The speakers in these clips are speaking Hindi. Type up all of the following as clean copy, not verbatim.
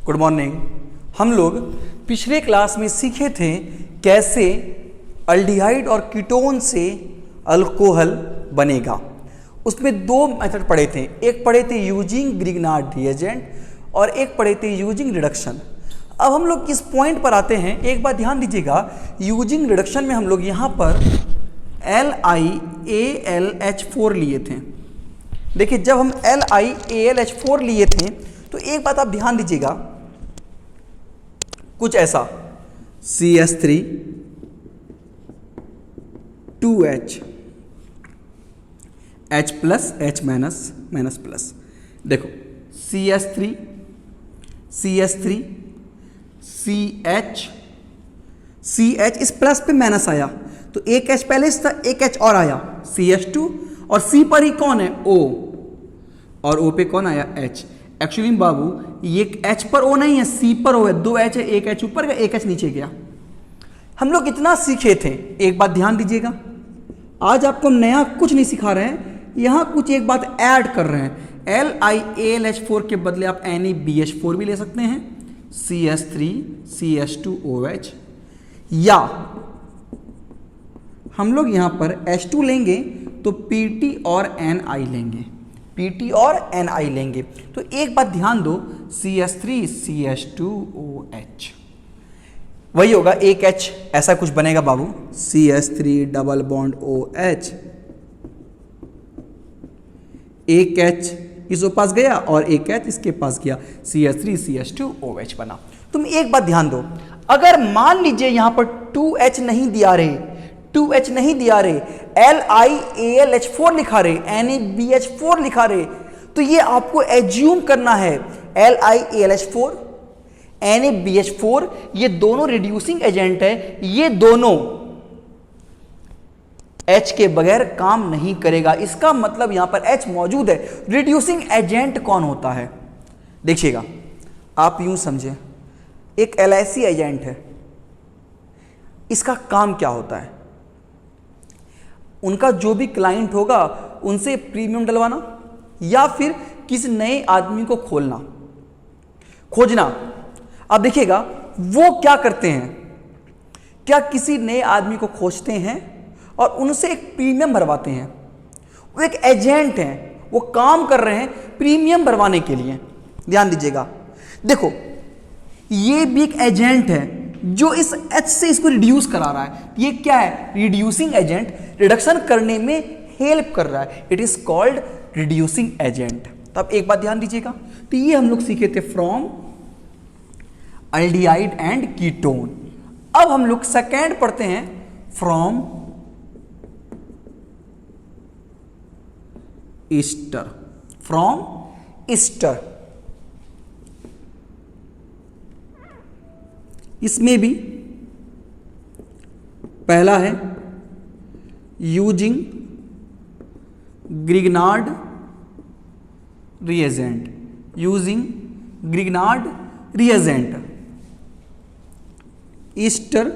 Good morning. हम लोग पिछले क्लास में सीखे थे कैसे अल्डिहाइड और कीटोन से अल्कोहल बनेगा। उसमें दो मेथड पढ़े थे, एक पढ़े थे यूजिंग ग्रिग्नार्ड रिएजेंट और एक पढ़े थे यूजिंग रिडक्शन। अब हम लोग किस पॉइंट पर आते हैं, एक बात ध्यान दीजिएगा। यूजिंग रिडक्शन में हम लोग यहाँ पर LiAlH4 लिए थे। देखिए, जब हम LiAlH4 लिए थे तो एक बात आप ध्यान दीजिएगा, कुछ ऐसा CH3 2H H plus H minus minus plus. देखो CH3 CH इस प्लस पे माइनस आया तो एक H पहले था, एक H और आया CH2 और C पर ही कौन है O और O पे कौन आया H। एक्चुअली बाबू ये H पर O नहीं है, C पर O है। दो H है, एक H ऊपर गया एक H नीचे गया। हम लोग इतना सीखे थे, एक बात ध्यान दीजिएगा, आज आपको नया कुछ नहीं सिखा रहे हैं, यहां कुछ एक बात ऐड कर रहे हैं। LiAlH4 के बदले आप NaBH4 भी ले सकते हैं, CH3 CH2OH, या हम लोग यहां पर H2 लेंगे तो PT और Ni लेंगे, PT और Ni लेंगे। तो एक बात ध्यान दो, CH3 CH2OH वही होगा, एक H ऐसा कुछ बनेगा बाबू, CH3 डबल बॉन्ड OH, एक H इसके पास गया और एक H इसके पास गया, CH3 CH2OH बना। तुम एक बात ध्यान दो, अगर मान लीजिए यहां पर 2H नहीं दिया रहे, 2H नहीं दिया रहे, LiAlH4 लिखा रहे, NaBH4 लिखा रहे, तो ये आपको एज्यूम करना है LiAlH4 NaBH4 ये दोनों रिड्यूसिंग एजेंट है, ये दोनों H के बगैर काम नहीं करेगा। इसका मतलब यहां पर H मौजूद है। रिड्यूसिंग एजेंट कौन होता है, देखिएगा, आप यूं समझे, एक LIC एजेंट है, इसका काम क्या होता है, उनका जो भी क्लाइंट होगा उनसे प्रीमियम डलवाना या फिर किसी नए आदमी को खोजना। अब देखिएगा वो क्या करते हैं, क्या किसी नए आदमी को खोजते हैं और उनसे एक प्रीमियम भरवाते हैं। वो एक एजेंट हैं, वो काम कर रहे हैं प्रीमियम भरवाने के लिए। ध्यान दीजिएगा, देखो ये भी एक एजेंट है जो इस H से इसको रिड्यूस करा रहा है। ये क्या है, रिड्यूसिंग एजेंट, रिडक्शन करने में हेल्प कर रहा है। It is called reducing agent. तो अब एक बात ध्यान दीजिएगा, तो ये हम लोग सीखे थे फ्रॉम अल्डिहाइड एंड कीटोन। अब हम लोग सेकेंड पढ़ते हैं फ्रॉम ईस्टर, फ्रॉम ईस्टर। इसमें भी पहला है using Grignard reagent, using Grignard reagent. Easter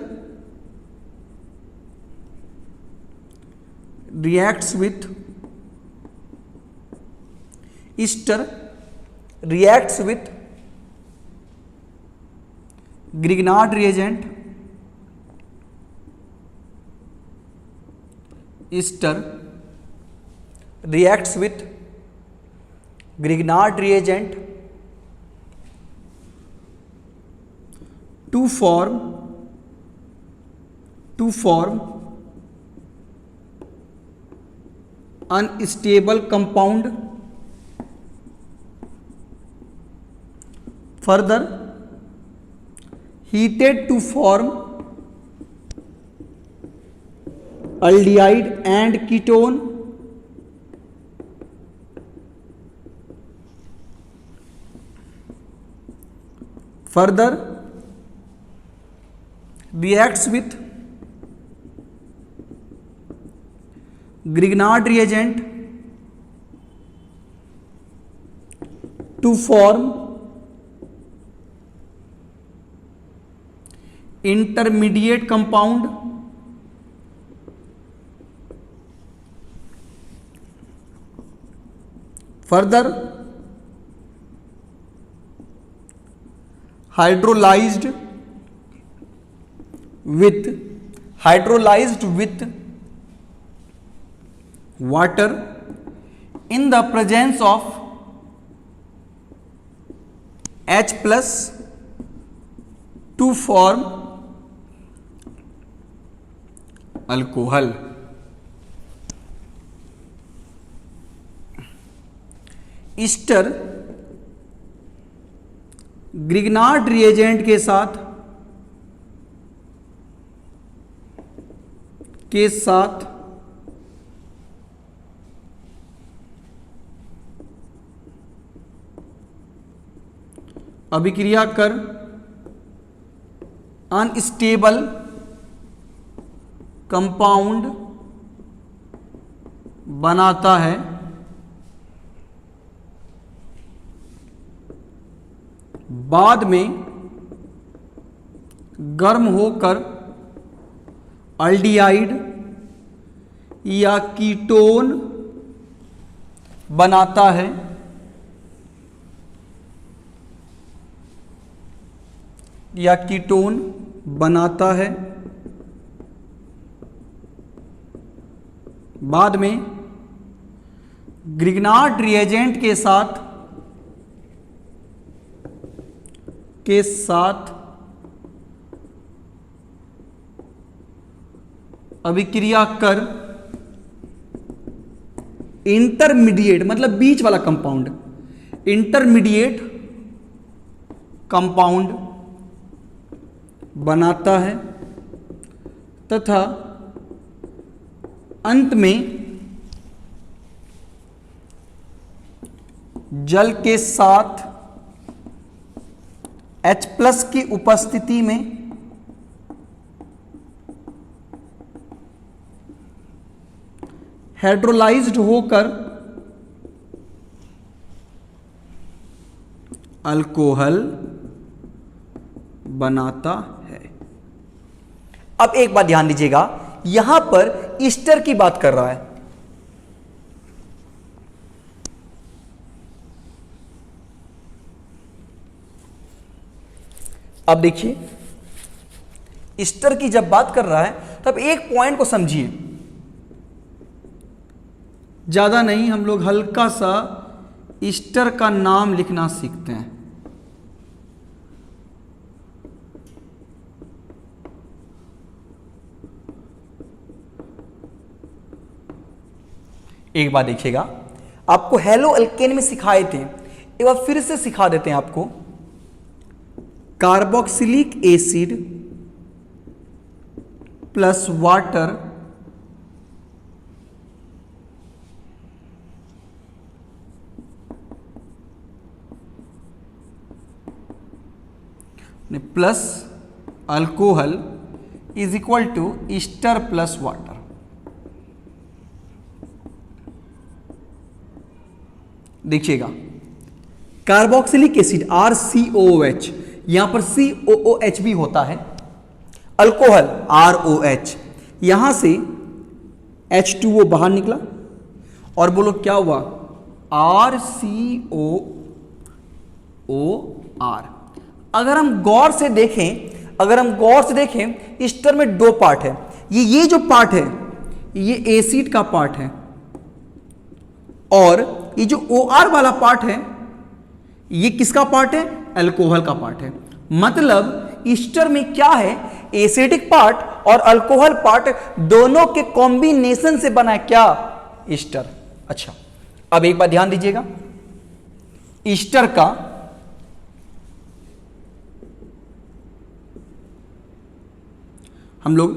reacts with Grignard reagent, Ester reacts with Grignard reagent to form unstable compound, further heated to form aldehyde and ketone, further reacts with Grignard reagent to form intermediate compound, further hydrolysed with water in the presence of H+ to form alcohol. Ester Grignard reagent के साथ अभिक्रिया कर अनस्टेबल कंपाउंड बनाता है। बाद में गर्म होकर अल्डिहाइड या कीटोन बनाता है। बाद में ग्रिग्नार्ड रिएजेंट के साथ अभिक्रिया कर इंटरमीडिएट, मतलब बीच वाला कंपाउंड, इंटरमीडिएट कंपाउंड बनाता है तथा अंत में जल के साथ H+ की उपस्थिति में हाइड्रोलाइज्ड होकर अल्कोहल बनाता है। अब एक बात ध्यान दीजिएगा, यहां पर ईस्टर की बात कर रहा है। अब देखिए, ईस्टर की जब बात कर रहा है तब एक पॉइंट को समझिए, ज्यादा नहीं, हम लोग हल्का सा ईस्टर का नाम लिखना सीखते हैं। एक बार देखिएगा, आपको हेलो अल्केन में सिखाए थे, एक बार फिर से सिखा देते हैं आपको। Carboxylic acid plus water plus alcohol is equal to ester plus water. देखिएगा, कार्बोक्सिलिक एसिड RCOOH, यहां पर COOH भी होता है, अल्कोहल ROH, यहां से H2O बाहर निकला और बोलो क्या हुआ, RCOOR। अगर हम गौर से देखें, ईस्टर में दो पार्ट है, ये जो पार्ट है ये एसिड का पार्ट है और ये जो OR वाला पार्ट है ये किसका पार्ट है, अल्कोहल का पार्ट है। मतलब ईस्टर में क्या है, एसिडिक पार्ट और अल्कोहल पार्ट दोनों के कॉम्बिनेशन से बना है क्या, ईस्टर। अच्छा, अब एक बात ध्यान दीजिएगा, ईस्टर का हम लोग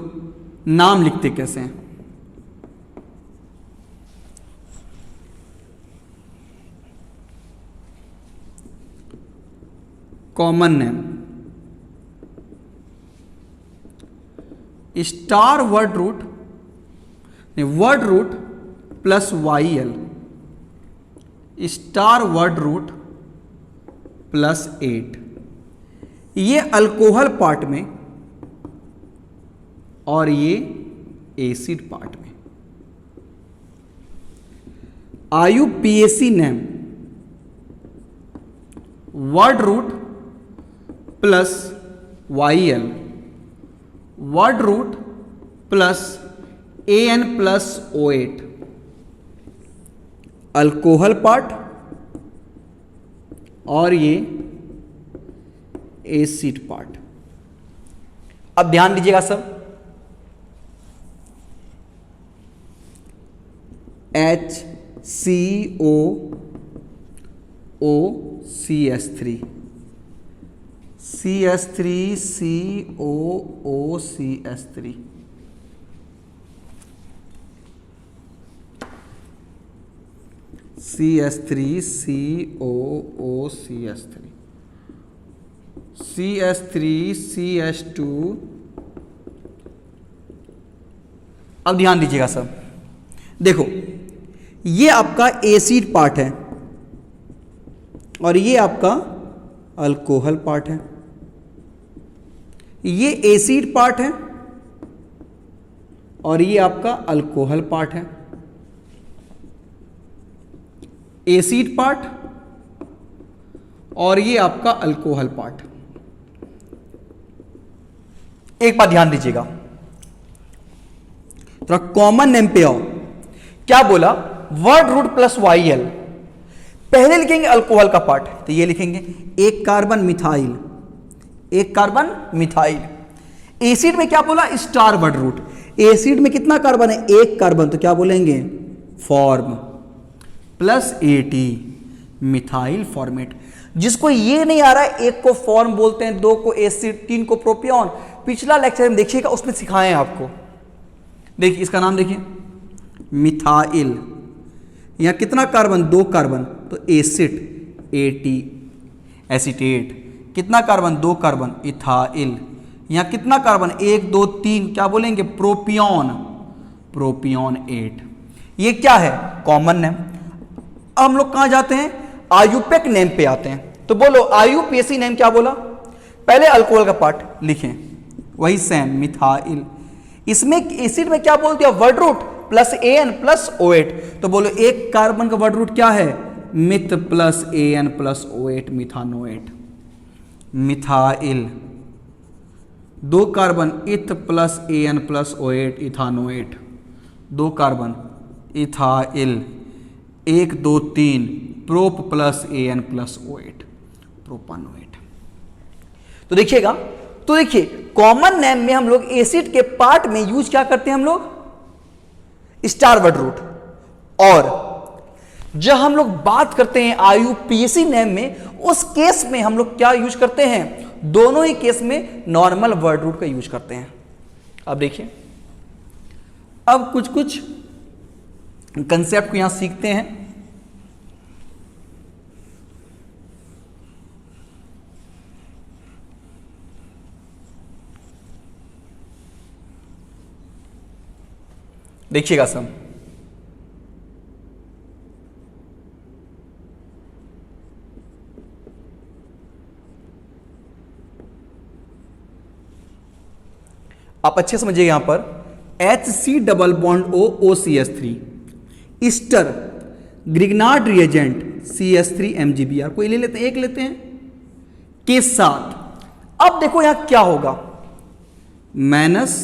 नाम लिखते कैसे हैं, common name, star word root plus YL, star word root plus 8, ये अल्कोहल पार्ट में और ये एसिड पार्ट में। IUPAC name, word root plus YL, word root plus AN plus O8, alcohol part और ये एसिड पार्ट। अब ध्यान दीजिएगा सब, HCOO CS3, CS3 COO CS3, CS3 COO CS3, CS3 CH2। अब ध्यान दीजिएगा सब, देखो ये आपका एसिड पार्ट है और ये आपका अल्कोहल पार्ट है। ये एसिड पार्ट है और ये आपका अल्कोहल पार्ट है। एसिड पार्ट और ये आपका अल्कोहल पार्ट। एक बात ध्यान दीजिएगा, थोड़ा कॉमन नेम पे आओ। क्या बोला? Word root plus YL। पहले लिखेंगे अल्कोहल का पार्ट, तो ये लिखेंगे एक कार्बन मिथाइल, एक कार्बन मिथाइल। एसिड में क्या बोला? Star word root. एसिड में कितना कार्बन है? एक कार्बन, तो क्या बोलेंगे? Form plus AT, methyl formate. जिसको ये नहीं आ रहा है, एक को फॉर्म बोलते हैं, दो को एसिड, तीन को प्रोपियन। पिछला लेक्चर में देखिएगा, उसमें सिखाए हैं आपको। देखिए इसका नाम देखिए, मिथाइल। यहां कितना कार्बन? दो कार्बन, तो एसिड AT, एसिटेट। कितना कार्बन? दो कार्बन, इथाइल। यहां कितना कार्बन? एक दो तीन, क्या बोलेंगे? Propion, propion 8। ये क्या है? Common name. अब हम लोग कहां जाते हैं? आयुपेक नेम पे आते हैं। तो बोलो आयुपेसी नेम क्या बोला? पहले अल्कोहल का पार्ट लिखें, वही सेम मिथाइल। इसमें एसिड में क्या बोलते हैं? Word root plus AN plus O8। तो बोलो एक कार्बन का वर्ड रूट क्या है? Meth plus AN plus O8, methanoate. Methyl. दो carbon eth plus AN plus O8, ethanoate. दो कार्बन इथाइल। एक दो तीन, prop plus AN plus O8, propanoate. तो देखिएगा, तो देखिए कॉमन नेम में हम लोग एसिड के पार्ट में यूज क्या करते हैं? हम लोग स्टार वर्ड रूट। और जब हम लोग बात करते हैं आयुपीएसी नेम में, उस केस में हम लोग क्या यूज करते हैं? दोनों ही केस में नॉर्मल वर्ड रूट का यूज करते हैं। अब देखिए, अब कुछ कुछ कंसेप्ट को यहां सीखते हैं। देखिएगा सब, आप अच्छे समझिए। यहां पर HC double bond O OCS3, Easter Grignard reagent CS3 MgBr, कोई ले लेते हैं, एक लेते हैं के साथ। अब देखो यहां क्या होगा? माइनस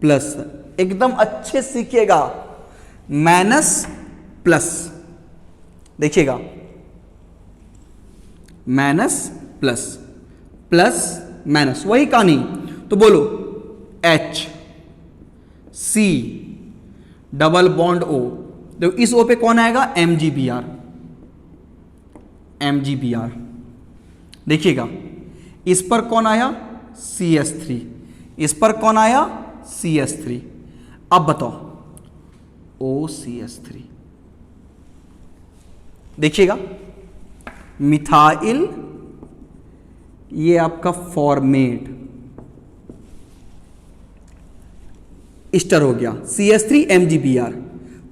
प्लस, एकदम अच्छे सीखिएगा। माइनस प्लस, देखिएगा माइनस प्लस, प्लस माइनस, वही कहानी। तो बोलो H C double bond O। देखो इस O पे कौन आएगा? MgBr, MgBr। देखिएगा इस पर कौन आया? CS3। इस पर कौन आया? CS3। अब बताओ OCS3। देखिएगा मिथाइल, ये आपका फॉर्मेट ईस्टर हो गया। CS3 MgBr,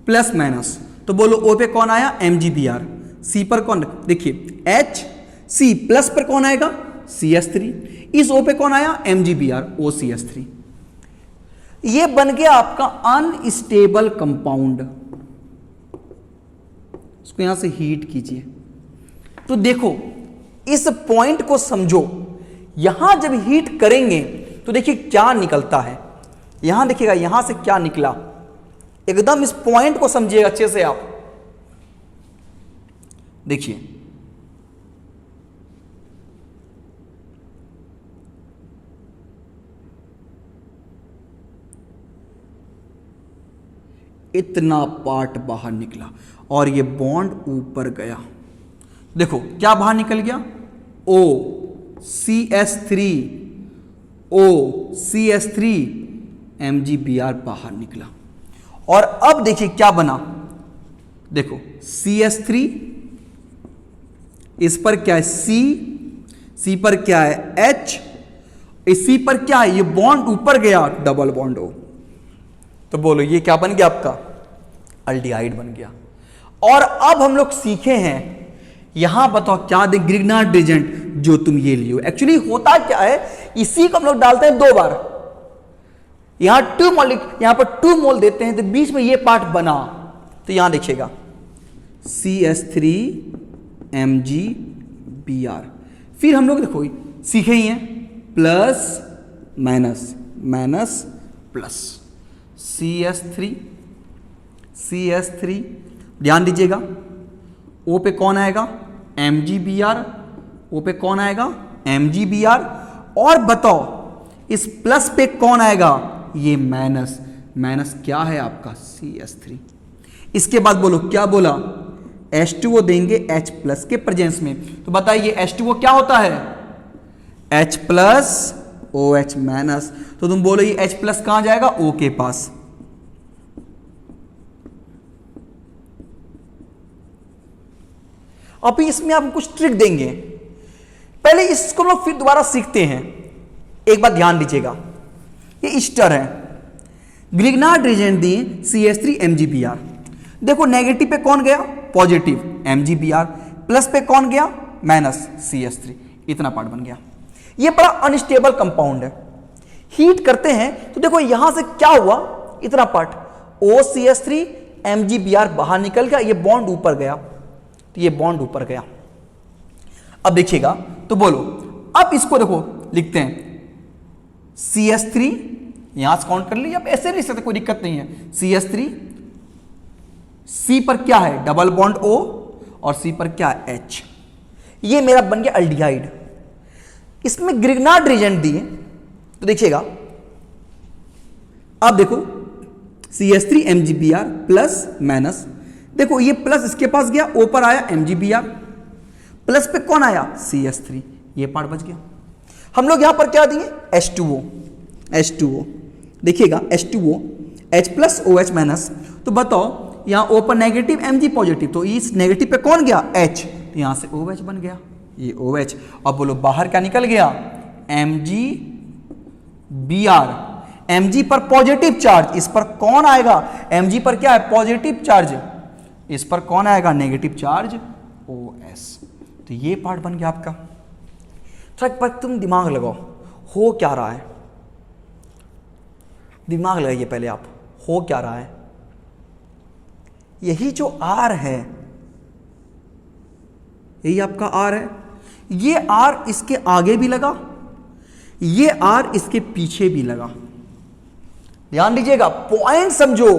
plus minus. तो बोलो O पे कौन आया? MgBr। C पर कौन? देखिए H C प्लस पर कौन आएगा? CS3। इस O पे कौन आया? MgBr, OCS3। ये बन गया आपका अनस्टेबल कंपाउंड। इसको यहां से हीट कीजिए। तो देखो इस पॉइंट को समझो, यहां जब हीट करेंगे तो देखिए क्या निकलता है, यहां देखिएगा यहां से क्या निकला, एकदम इस पॉइंट को समझिएगा अच्छे से आप देखिए। इतना पार्ट बाहर निकला और ये बॉन्ड ऊपर गया, देखो क्या बाहर निकल गया, OCS3 OCS3 MgBr बाहर निकला। और अब देखिए क्या बना, देखो CH3, इस पर क्या है C पर क्या है H, इस C पर क्या है, ये बॉन्ड ऊपर गया, डबल बॉन्ड O। तो बोलो ये क्या बन गया आपका, अल्डिहाइड बन गया। और अब हम लोग सीखे हैं, यहां बताओ क्या दे ग्रिग्नार्ड रिएजेंट जो तुम ये लियो। एक्चुअली होता क्या है, इसी को हम लोग डालते हैं 2 बार, यहां 2 मोल, यहां पर 2 मोल देते हैं तो बीच में ये पार्ट बना, तो यहां देखिएगा CH3 MgBr। फिर हम लोग देखो सीखे ही हैं, plus minus minus plus, CH3 ध्यान दीजिएगा, O पे कौन आएगा MgBr, O पे कौन आएगा MgBr। और बताओ इस प्लस पे कौन आएगा, ये माइनस, माइनस क्या है आपका CH3। इसके बाद बोलो क्या बोला, H2O देंगे H प्लस के प्रेजेंस में, तो बताइए H2O क्या होता है, H प्लस OH माइनस, तो तुम बोलो ये H प्लस कहां जाएगा, O के पास। अभी इसमें आप कुछ ट्रिक देंगे, पहले इसको लोग फिर दोबारा सीखते हैं। एक बात ध्यान दीजिएगा, ये ईस्टर है, ग्रिग्नार्ड रिएजेंट दिए CH3 MgBr, देखो नेगेटिव पे कौन गया, पॉजिटिव MgBr, प्लस पे कौन गया, माइनस CH3, इतना पार्ट बन गया। ये बड़ा अनस्टेबल कंपाउंड है, हीट करते हैं तो देखो यहां से क्या हुआ, इतना पार्ट OCH3 MgBr बाहर निकल गया, ये बॉन्ड ऊपर गया, तो ये बॉन्ड ऊपर गया। अब देखिएगा तो बोलो, अब इसको देखो लिखते हैं CH3, यहां से काउंट कर लीजिए, आप ऐसे लिख सकते, कोई दिक्कत नहीं है। CH3, C पर क्या है डबल बॉन्ड O, और C पर क्या है H, ये मेरा बन गया अल्डिहाइड। इसमें ग्रिग्नार्ड रिएजेंट दिए तो देखिएगा, अब देखो CH3 MgBr प्लस माइनस, देखो ये प्लस इसके पास गया, O पर आया MgBr, प्लस पे कौन आया CH3, ये पार्ट बच गया। हम लोग यहां पर क्या दिए H2O देखिएगा, H2O H plus OH minus, तो बताओ यहां O पर नेगेटिव Mg पॉजिटिव, तो इस नेगेटिव पे कौन गया H, तो यहां से OH बन गया, ये OH। अब बोलो बाहर क्या निकल गया, MgBr, Mg पर पॉजिटिव चार्ज, इस पर कौन आएगा, Mg पर क्या है पॉजिटिव चार्ज, इस पर कौन आएगा नेगेटिव चार्ज OS। तो ये पार्ट बन गया आपका। थोड़ा पर तुम दिमाग लगाओ, हो क्या रहा है, दिमाग लगाइए पहले आप, हो क्या रहा है। यही जो R है, यही आपका R है, ये R इसके आगे भी लगा, ये R इसके पीछे भी लगा। ध्यान दीजिएगा, पॉइंट समझो,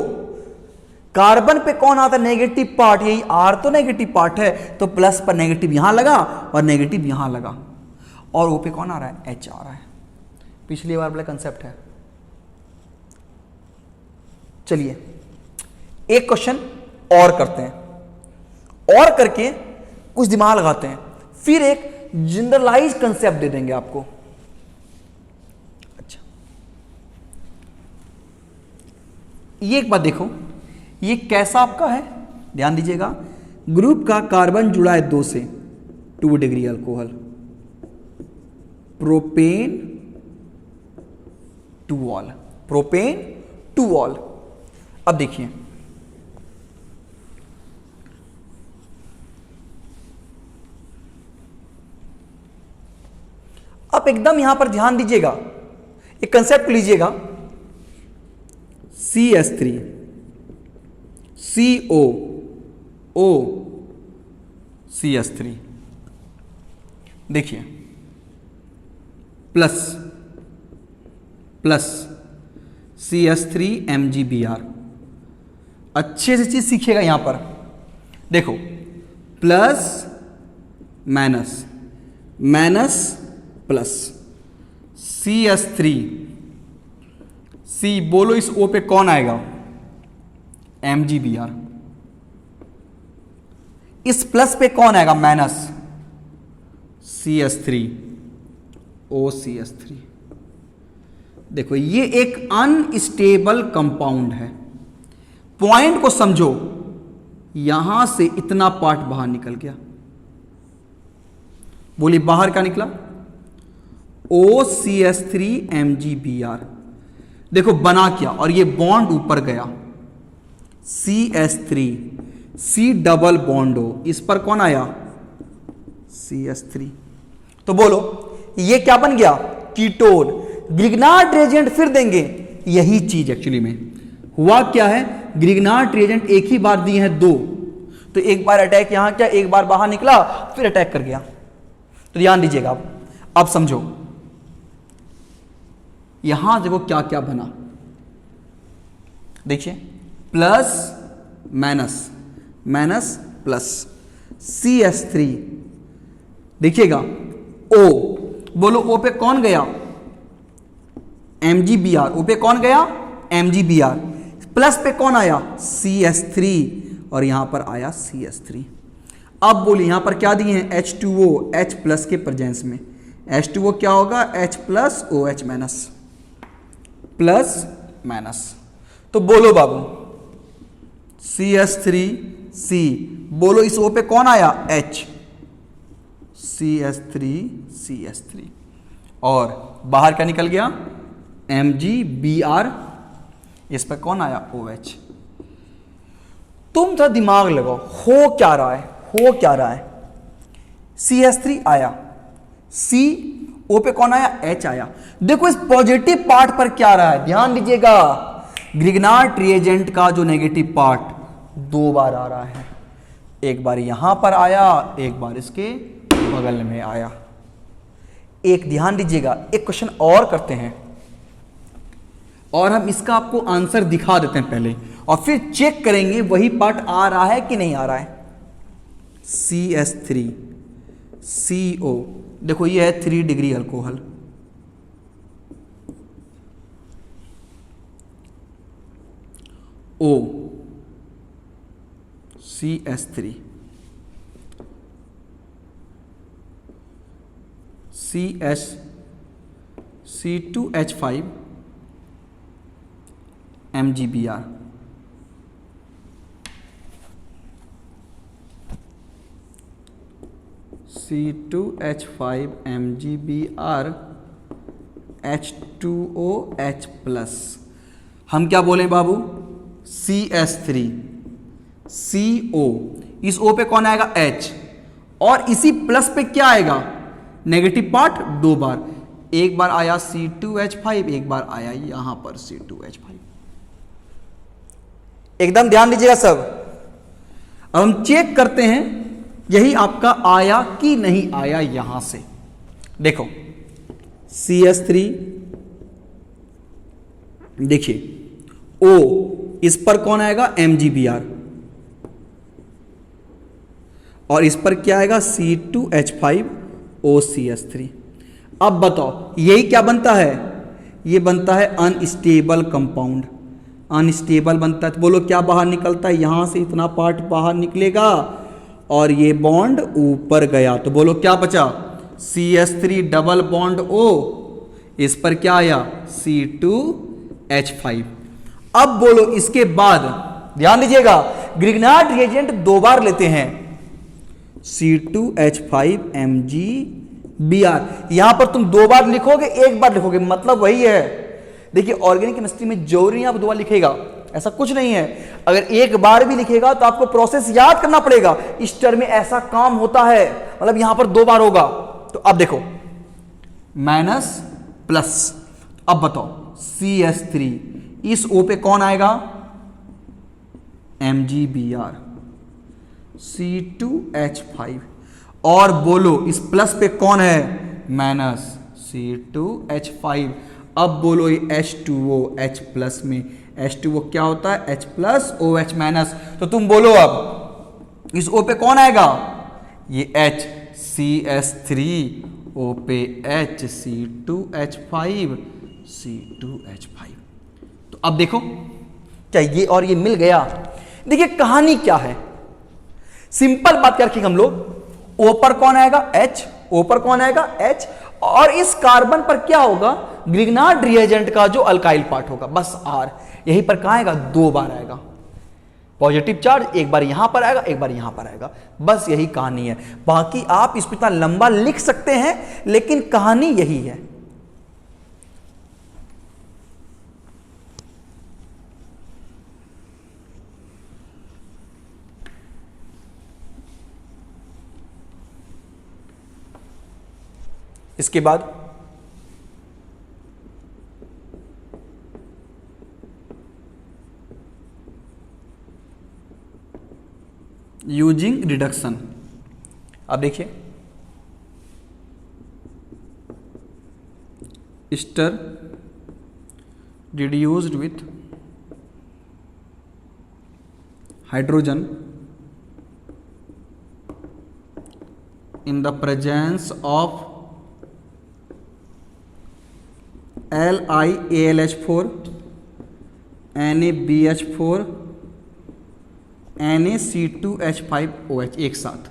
कार्बन पे कौन आता है नेगेटिव पार्ट, यही R तो नेगेटिव पार्ट है, तो प्लस पर नेगेटिव यहां लगा और नेगेटिव यहां लगा, और O पे कौन आ रहा है H आ रहा है। पिछली बार वाला कंसेप्ट है। चलिए एक क्वेश्चन और करते हैं, और करके कुछ दिमाग लगाते हैं, फिर एक जनरलाइज कंसेप्ट दे देंगे आपको। अच्छा, ये एक बात देखो, ये कैसा आपका है, ध्यान दीजिएगा, ग्रुप का कार्बन जुड़ा है 2 से, 2 degree alcohol, propane 2 all, propane 2 all. अब देखिए आप एकदम यहां पर ध्यान दीजिएगा, एक कंसेप्ट लीजिएगा, CH3 CO O CH3, देखिए प्लस प्लस CH3MgBr। अच्छे से चीज सीखिएगा यहां पर, देखो plus minus minus plus CH3 C, बोलो इस O पे कौन आएगा? MgBr। इस प्लस पे कौन आएगा? Minus CH3 OCH3। देखो ये एक अनस्टेबल कंपाउंड है, पॉइंट को समझो, यहां से इतना पार्ट बाहर निकल गया, बोलिए बाहर क्या निकला? OCH3MgBr। देखो बना क्या, और ये बॉन्ड ऊपर गया CH3 C डबल बॉन्ड हो, इस पर कौन आया? CH3। तो बोलो ये क्या बन गया? कीटोन। ग्रिग्नार्ड रिएजेंट फिर देंगे, यही चीज एक्चुअली में हुआ क्या है, ग्रिग्नार्ड रिएजेंट एक ही बार दिए हैं दो, तो एक बार अटैक यहां किया, एक बार बाहर निकला, फिर अटैक कर गया। तो ध्यान दीजिएगा, अब समझो यहां देखो क्या क्या बना, देखिए plus minus minus plus CH3, देखिएगा O, बोलो O पे कौन गया? MgBr। O पे कौन गया? MgBr। प्लस पे कौन आया? CH3, और यहां पर आया CH3। अब बोलिए यहां पर क्या दिए हैं? H2O, H प्लस के प्रेजेंस में H2O क्या होगा? H plus OH minus, plus minus. तो बोलो बाबू CH3C, बोलो इस O पे कौन आया? H, CH3CH3, और बाहर क्या निकल गया? MgBr, इस पर कौन आया? OH। तुम थोड़ा दिमाग लगाओ, हो क्या रहा है? हो क्या रहा है? CH3 आया, C O पे कौन आया? H आया। देखो इस पॉजिटिव पार्ट पर क्या रहा है, ध्यान दीजिएगा, ग्रिग्नार्ड रिएजेंट का जो नेगेटिव पार्ट दो बार आ रहा है, एक बार यहां पर आया, एक बार इसके बगल में आया। एक ध्यान दीजिएगा, एक क्वेश्चन और करते हैं और हम इसका आपको आंसर दिखा देते हैं पहले, और फिर चेक करेंगे वही पार्ट आ रहा है कि नहीं आ रहा है। CH3CO, देखो ये है 3 degree alcohol, O CH3 CH C2H5 MgBr। C2H5 MgBr H2OH plus. हम क्या बोले बाबू? CH3 CO, इस O पे कौन आएगा? H, और इसी प्लस पे क्या आएगा? नेगेटिव पार्ट दो बार, एक बार आया C2H5, एक बार आया यहां पर C2H5। एकदम ध्यान दीजिएगा सब। अब हम चेक करते हैं यही आपका आया कि नहीं आया। यहां से देखो CH3, देखिए O, इस पर कौन आएगा? MgBr, और इस पर क्या आएगा? C2H5 OCH3। अब बताओ यही क्या बनता है? ये बनता है अनस्टेबल कंपाउंड। अनस्टेबल बनता है तो बोलो क्या बाहर निकलता है? यहां से इतना पार्ट बाहर निकलेगा और ये बॉन्ड ऊपर गया, तो बोलो क्या बचा? CH3 डबल बॉन्ड O, इस पर क्या आया? C2H5। अब बोलो इसके बाद ध्यान दीजिएगा, ग्रिग्नार्ड रिएजेंट दो बार लेते हैं, C2H5 MgBr। यहां पर तुम दो बार लिखोगे, एक बार लिखोगे, मतलब वही है। देखिए ऑर्गेनिक केमिस्ट्री में जरूरी नहीं आप दो बार लिखेगा, ऐसा कुछ नहीं है। अगर एक बार भी लिखेगा तो आपको प्रोसेस याद करना पड़ेगा, इस टर्म में ऐसा काम होता है, मतलब यहां पर दो बार होगा। तो अब देखो माइनस प्लस, अब बताओ CH3, इस O पे कौन आएगा? MgBr, C2H5, और बोलो इस प्लस पे कौन है, माइनस C2H5। अब बोलो ये H2O, H प्लस में H2O क्या होता है, H प्लस OH माइनस। तो तुम बोलो अब इस O पे कौन आएगा, ये H, CS3, O पे H, C2H5, C2H5। तो अब देखो क्या ये और ये मिल गया। देखिए कहानी क्या है, सिंपल बात करके हम लोग O पर कौन आएगा H, O पर कौन आएगा H, और इस कार्बन पर क्या होगा, ग्रिग्नार्ड रिएजेंट का जो अल्काइल पार्ट होगा, बस R। यहीं पर कहां आएगा, 2 बार आएगा पॉजिटिव चार्ज, एक बार यहां पर आएगा, एक बार यहां पर आएगा, बस यही कहानी है। बाकी आप इसको इतना लंबा लिख सकते हैं, लेकिन कहानी यही है। इसके बाद यूजिंग रिडक्शन। अब देखिए ester reduced with hydrogen in the presence of LiAlH4 NaBH4 NaC2H5OH एक साथ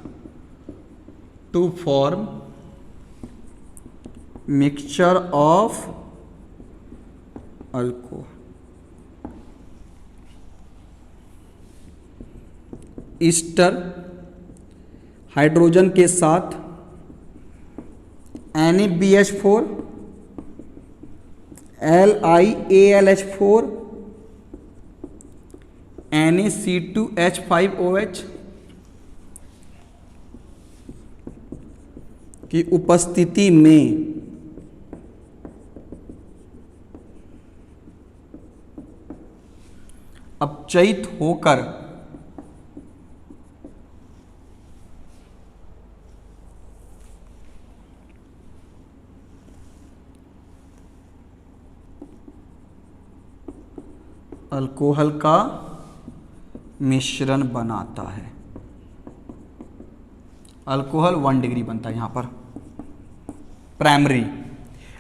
to form mixture of alcohol. Ester hydrogen के साथ NaBH4 LiAlH4 NaC2H5OH की उपस्थिति में अपचयित होकर अल्कोहल का मिश्रण बनाता है। अल्कोहल 1 डिग्री बनता है यहां पर प्राइमरी।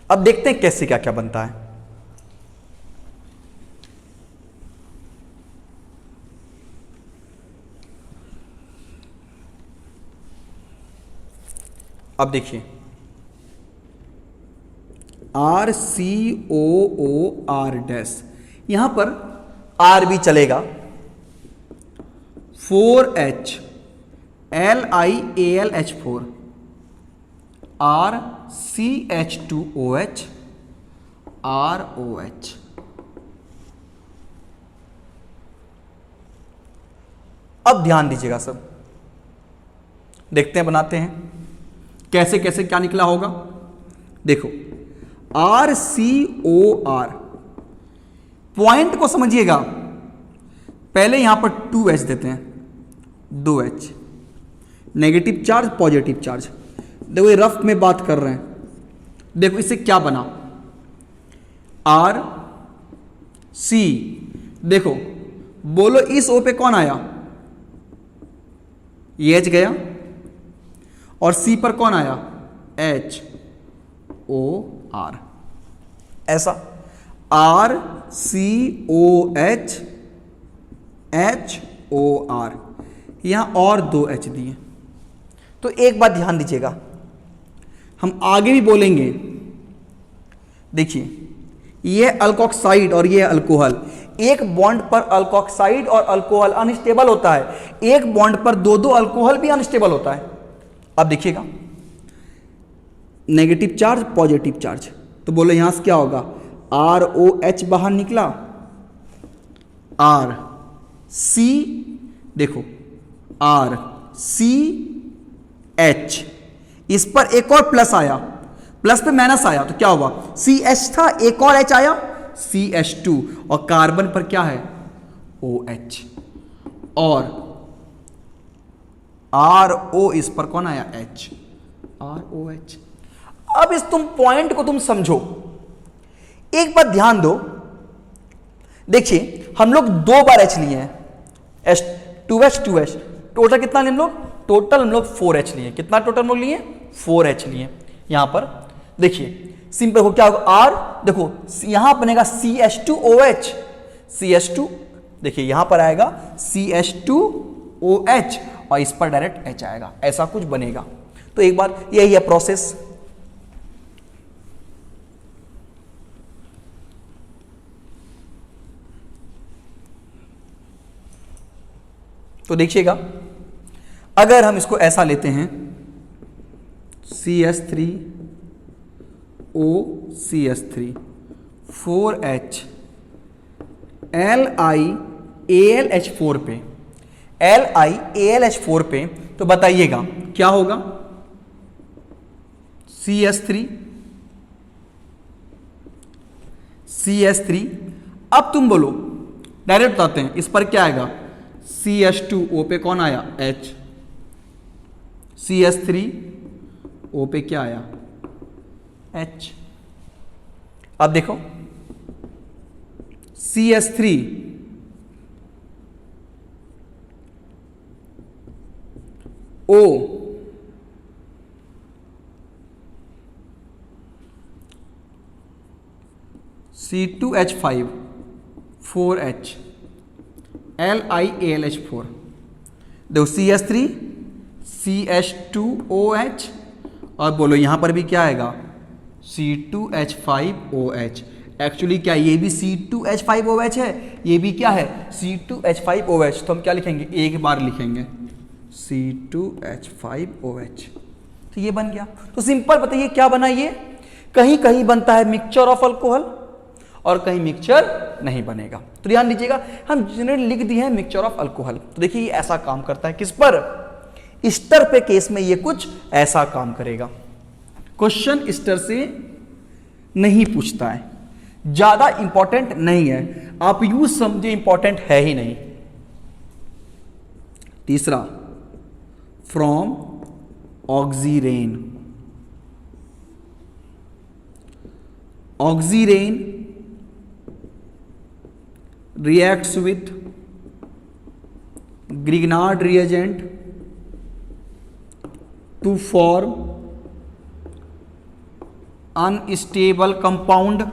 अब देखते हैं कैसे क्या क्या बनता है। अब देखिए RCOOR यहां पर R भी चलेगा, 4H LiAlH4 RCH2OH ROH। अब ध्यान दीजिएगा सब, देखते हैं बनाते हैं कैसे कैसे क्या निकला होगा। देखो RCOR पॉइंट को समझिएगा, पहले यहां पर 2H देते हैं, 2H negative charge positive charge. देखो ये रफ में बात कर रहे हैं, देखो इससे क्या बना R C। देखो बोलो इस O पे कौन आया, ये H गया, और C पर कौन आया HOR। ऐसा RCOH HOR, यहां और 2H दिए। तो एक बात ध्यान दीजिएगा, हम आगे भी बोलेंगे। देखिए ये अल्कोक्साइड और ये अल्कोहल, एक बॉन्ड पर अल्कोक्साइड और अल्कोहल अनस्टेबल होता है, एक बॉन्ड पर दो अल्कोहल भी अनस्टेबल होता है। अब देखिएगा नेगेटिव चार्ज पॉजिटिव चार्ज, तो बोलो यहां से क्या होगा, ROH बाहर निकला, R C, देखो RCH, इस पर एक और प्लस आया, प्लस पे माइनस आया, तो क्या हुआ, CH था, एक और H आया CH2, और कार्बन पर क्या है OH, और RO, इस पर कौन आया H, ROH। अब इस तुम पॉइंट को तुम समझो, एक बात ध्यान दो, देखिए हम लोग 2 बार H लिए हैं, H2H, टोटल कितना लिए हम लोग, टोटल हम लोग 4H लिए। कितना टोटल हम लोग लिए, 4H लिए। यहां पर देखिए सिंपल हो क्या होगा, R देखो यहां बनेगा CH2OH, CH2 देखिए यहां पर आएगा CH2OH और इस पर डायरेक्ट H आएगा, ऐसा कुछ बनेगा। तो एक बार यही है प्रोसेस। तो देखिएगा अगर हम इसको ऐसा लेते हैं CH3O CH3 4H LiAlH4 पे, LiAlH4 पे, तो बताइएगा क्या होगा, CH3 अब तुम बोलो, डायरेक्ट बताते हैं, इस पर क्या आएगा, CH2O पे कौन आया H, CH3O पे क्या आया H। अब देखो CH3 O C2H5 4H LiAlH4, देखो CH3 CH2OH और बोलो यहां पर भी क्या आएगा C2H5OH। एक्चुअली क्या ये भी C2H5OH है, ये भी क्या है C2H5OH, तो हम क्या लिखेंगे, एक बार लिखेंगे C2H5OH, तो ये बन गया। तो सिंपल बताइए क्या बना, ये कहीं कहीं बनता है मिक्सचर ऑफ अल्कोहल और कहीं मिक्सचर नहीं बनेगा। तो ध्यान दीजिएगा हम जनरली लिख दिए हैं मिक्सचर ऑफ अल्कोहल, तो देखिए ये ऐसा काम करता है, किस पर, ईस्टर पे केस में ये कुछ ऐसा काम करेगा। क्वेश्चन ईस्टर से नहीं पूछता है, ज्यादा इंपॉर्टेंट नहीं है, आप यूज समझे इंपॉर्टेंट है ही नहीं। तीसरा from oxirane, oxirane reacts with Grignard reagent to form unstable compound,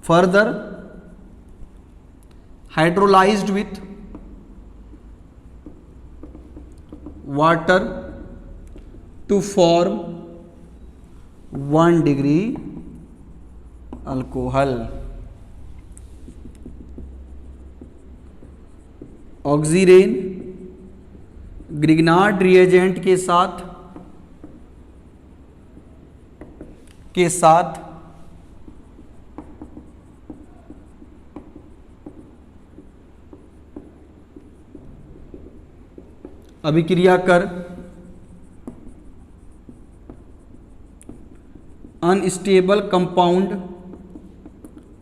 further hydrolyzed with water to form 1 degree alcohol. Oxirane Grignard reagent के साथ अभिक्रिया कर अनस्टेबल कंपाउंड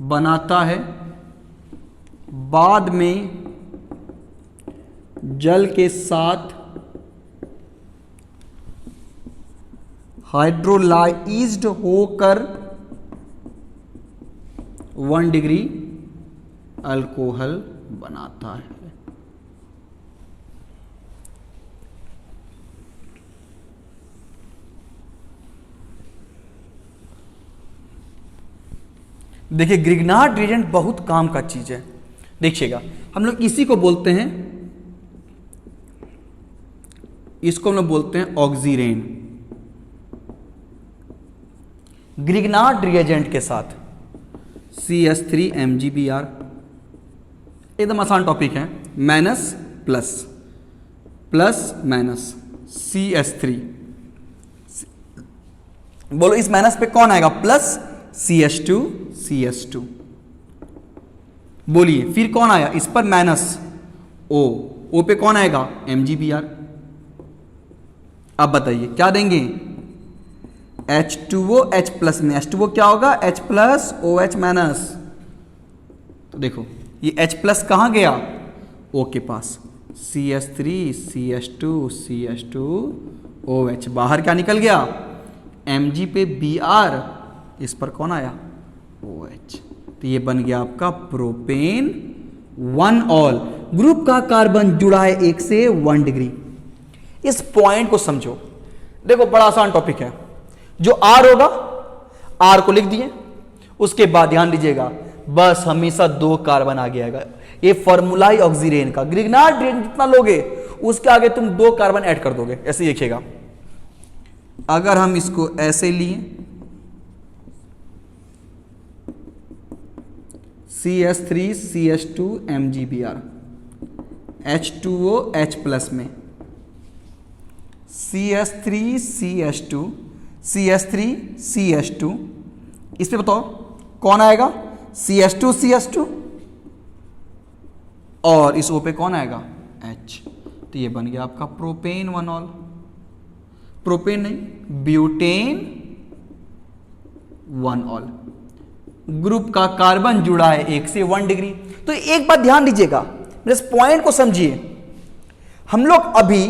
बनाता है, बाद में जल के साथ हाइड्रोलाइज्ड होकर 1 डिग्री अल्कोहल बनाता है। देखिए ग्रिग्नार्ड रिएजेंट बहुत काम का चीज है, देखिएगा हम लोग इसी को बोलते हैं, इसको हम लोग बोलते हैं ऑक्सीरेन। ग्रिग्नार्ड रिएजेंट के साथ CH3MgBr, एकदम आसान टॉपिक है, minus plus plus minus CH3, बोलो इस माइनस पे कौन आएगा, प्लस CH2 बोलिए, फिर कौन आया इस पर माइनस O पे कौन आएगा MgBr। अब बताइए क्या देंगे, H2O H प्लस में H2O क्या होगा H प्लस OH माइनस। तो देखो ये H प्लस कहां गया, O के पास CH3 CH2 CH2 OH, बाहर क्या निकल गया, Mg पे Br, इस पर कौन आया, OH। तो ये बन गया आपका प्रोपेन 1 ऑल। ग्रुप का कार्बन जुड़ा है 1 से 1 डिग्री। इस पॉइंट को समझो, देखो बड़ा आसान टॉपिक है। जो R होगा R को लिख दिए, उसके बाद ध्यान दीजिएगा बस हमेशा 2 कार्बन आगे आएगा। ये फॉर्मूला ही ऑक्सीरेन का, ग्रिग्नार्ड रेट जितना लोगे उसके आगे तुम 2 कार्बन ऐड कर दोगे। ऐसे ही लिखिएगा। अगर हम इसको ऐसे लिए CH3 CH2 MgBr, H2O H plus में CH3 CH2 CH3 CH2, इस पे बताओ कौन आएगा, CH2 CH2, और इस O पे कौन आएगा, H। तो ये बन गया आपका प्रोपेन 1 ऑल। प्रोपेन नहीं, ब्यूटेन 1 ऑल। ग्रुप का कार्बन जुड़ा है 1 से 1 डिग्री। तो एक बात ध्यान दीजिएगा, मेरे इस पॉइंट को समझिए। हम लोग अभी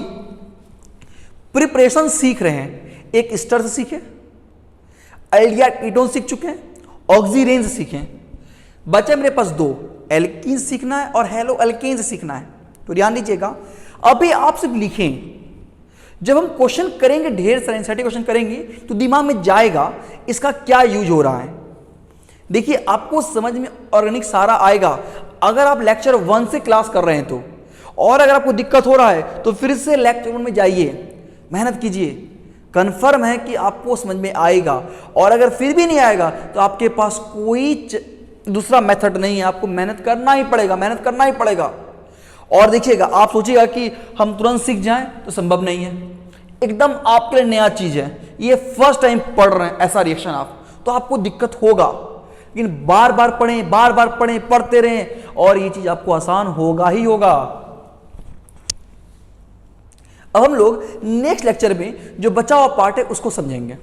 प्रिपरेशन सीख रहे हैं। एक स्टर से सीखे, एल्डिहाइड कीटोन सीख चुके हैं, ऑक्सीरेन से सीखे। बचे मेरे पास 2, एल्कीन सीखना है और हेलो एल्केन से सीखना है। तो ध्यान दीजिएगा, अभी आप सिर्फ लिखें। जब हम क्वेश्चन करेंगे, ढेर सारे एनसीईआरटी क्वेश्चन करेंगे, तो दिमाग में जाएगा इसका क्या यूज हो रहा है। देखिए आपको समझ में ऑर्गेनिक सारा आएगा अगर आप लेक्चर 1 से क्लास कर रहे हैं तो। और अगर आपको दिक्कत हो रहा है तो फिर से लेक्चर 1 में जाइए, मेहनत कीजिए, कंफर्म है कि आपको समझ में आएगा। और अगर फिर भी नहीं आएगा तो आपके पास कोई दूसरा मेथड नहीं है, आपको मेहनत करना ही पड़ेगा, मेहनत करना ही पड़ेगा। और देखिएगा, आप सोचिएगा कि हम तुरंत सीख जाएं तो संभव नहीं है, एकदम आपके लिए नया चीज है, ये फर्स्ट टाइम पढ़ रहे हैं, ऐसा रिएक्शन आप, तो आपको दिक्कत होगा। लेकिन बार बार पढ़ें, बार बार पढ़ें, पढ़ते रहें और ये चीज आपको आसान होगा ही होगा। अब हम लोग नेक्स्ट लेक्चर में जो बचा हुआ पार्ट है उसको समझेंगे।